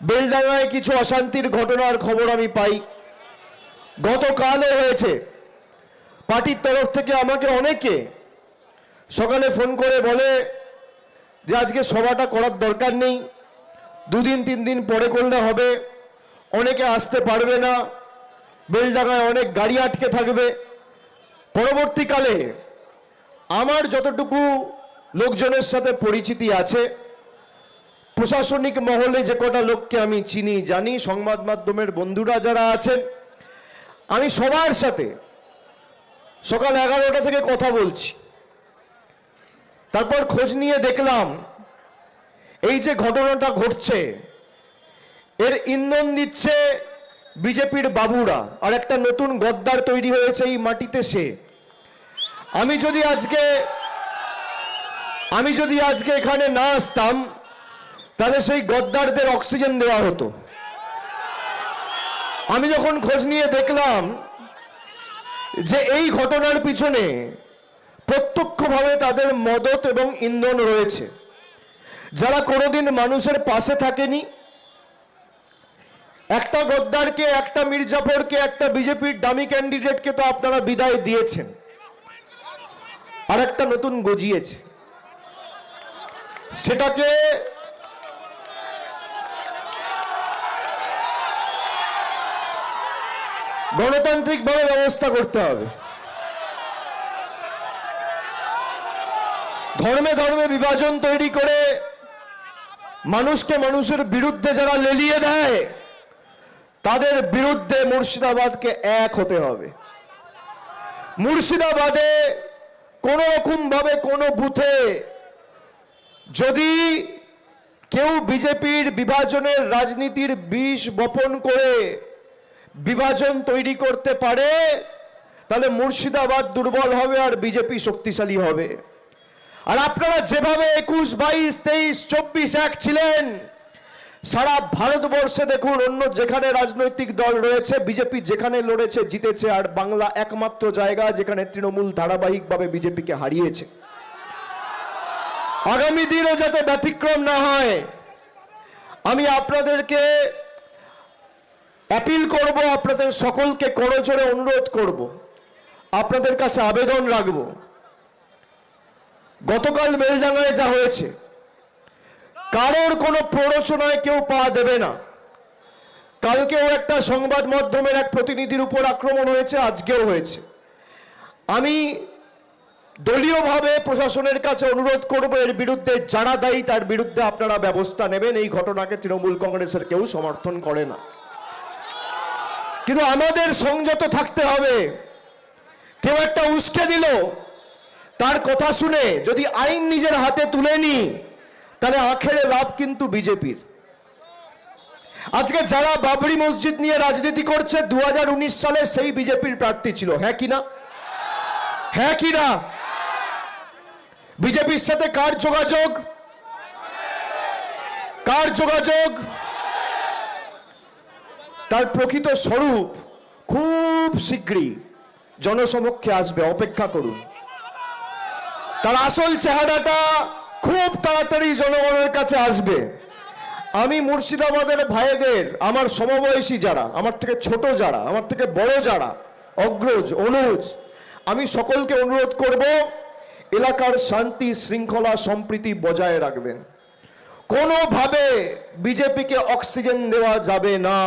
বেলডাঙ্গায় কিছু অশান্তির ঘটনার খবর আমি পাই। গতকালও হয়েছে। পার্টির তরফ থেকে আমাকে অনেকে সকালে ফোন করে বলে যে আজকে সভাটা করার দরকার নেই, 2 দিন 3 দিন পরে করলে হবে, অনেকে আসতে পারবে না, বেলডাঙ্গায় অনেক গাড়ি আটকে থাকবে। পরবর্তীকালে আমার যতটুকু লোকজনের সাথে পরিচিতি আছে, প্রশাসনিক মহলে যে কটা লোককে আমি চিনি জানি, সংবাদ মাধ্যমের বন্ধুরা যারা আছেন, আমি সবার সাথে সকাল 11টা থেকে কথা বলছি। তারপর খোঁজ নিয়ে দেখলাম এই যে ঘটনাটা ঘটছে এর ইন্ধন দিচ্ছে বিজেপির বাবুরা। আর একটা নতুন গদ্দার তৈরি হয়েছে এই মাটিতে সে। আমি যদি আজকে এখানে না আসতাম তাহলে সেই গদ্দারদের অক্সিজেন দেওয়া হতো। আমি যখন খোঁজ নিয়ে দেখলাম যে এই ঘটনার পিছনে প্রত্যক্ষভাবে তাদের মদত এবং ইন্ধন রয়েছে, যারা কোনোদিন মানুষের পাশে থাকেনি, একটা গদ্দারকে, একটা মির্জাফরকে, একটা বিজেপির ডামি ক্যান্ডিডেটকে তো আপনারা বিদায় দিয়েছেন, আর একটা নতুন গজিয়েছে। সেটাকে গণতান্ত্রিকভাবে ব্যবস্থা করতে হবে। ধর্মে ধর্মে বিভাজন তৈরি করে মানুষকে মানুষের বিরুদ্ধে যারা লেলিয়ে দেয়, তাদের বিরুদ্ধে মুর্শিদাবাদকে এক হতে হবে। মুর্শিদাবাদে কোনো রকম ভাবে কোনো বুথে যদি কেউ বিজেপির বিভাজনের রাজনীতির বিষ বপন করে বিভাজন তৈরি করতে পারে, তাহলে মুর্শিদাবাদ দুর্বল হবে আর বিজেপি শক্তিশালী হবে। আর আপনারা যেভাবে 21, 22, 23, 24 এক ছিলেন, সারা ভারতবর্ষে দেখুন অন্য যেখানে রাজনৈতিক দল রয়েছে, বিজেপি যেখানে লড়েছে জিতেছে, আর বাংলা একমাত্র জায়গা যেখানে তৃণমূল ধারাবাহিকভাবে বিজেপিকে হারিয়েছে। আগামী দিনও যাতে ব্যতিক্রম না হয়, আমি আপনাদেরকে অ্যাপিল করব, আপনাদের সকলকে করজোড়ে অনুরোধ করব, আপনাদের কাছে আবেদন রাখব। গতকাল বেলডাঙ্গায় যা হয়েছে, কারোর কোনো প্ররোচনায় কেউ পা দেবে না। কালকেও একটা সংবাদ মাধ্যমের এক প্রতিনিধির উপর আক্রমণ হয়েছে, আজকেও হয়েছে। আমি দলীয়ভাবে প্রশাসনের কাছে অনুরোধ করব, এর বিরুদ্ধে যারা দায়ী তার বিরুদ্ধে আপনারা ব্যবস্থা নেবেন। এই ঘটনাকে তৃণমূল কংগ্রেসের কেউ সমর্থন করে না, কিন্তু আমাদের সংযত থাকতে হবে। কেউ একটা উস্কে দিল, তার কথা শুনে যদি আইন নিজের হাতে তুলে নি, তাহলে আখেরে লাভ কিন্তু বিজেপির। আজকে যারা বাবরি মসজিদ নিয়ে রাজনীতি করছে, 2019 সালে সেই বিজেপির প্রার্থী ছিল। হ্যাঁ কিনা? হ্যাঁ কিনা? বিজেপির সাথে কার যোগাযোগ? কার যোগাযোগ? তার প্রকৃত স্বরূপ খুব শীঘ্রই জনসমক্ষে আসবে, অপেক্ষা করুন। তার আসল চেহারাটা খুব তাড়াতাড়ি জনগণের কাছে আসবে। আমি মুর্শিদাবাদের ভাইদের, আমার সমবয়সী যারা, আমার থেকে ছোট যারা, আমার থেকে বড় যারা, অগ্রজ, অনুজ, আমি সকলকে অনুরোধ করব, এলাকার শান্তি শৃঙ্খলা সম্প্রীতি বজায় রাখবেন। কোনোভাবে বিজেপিকে অক্সিজেন দেওয়া যাবে না।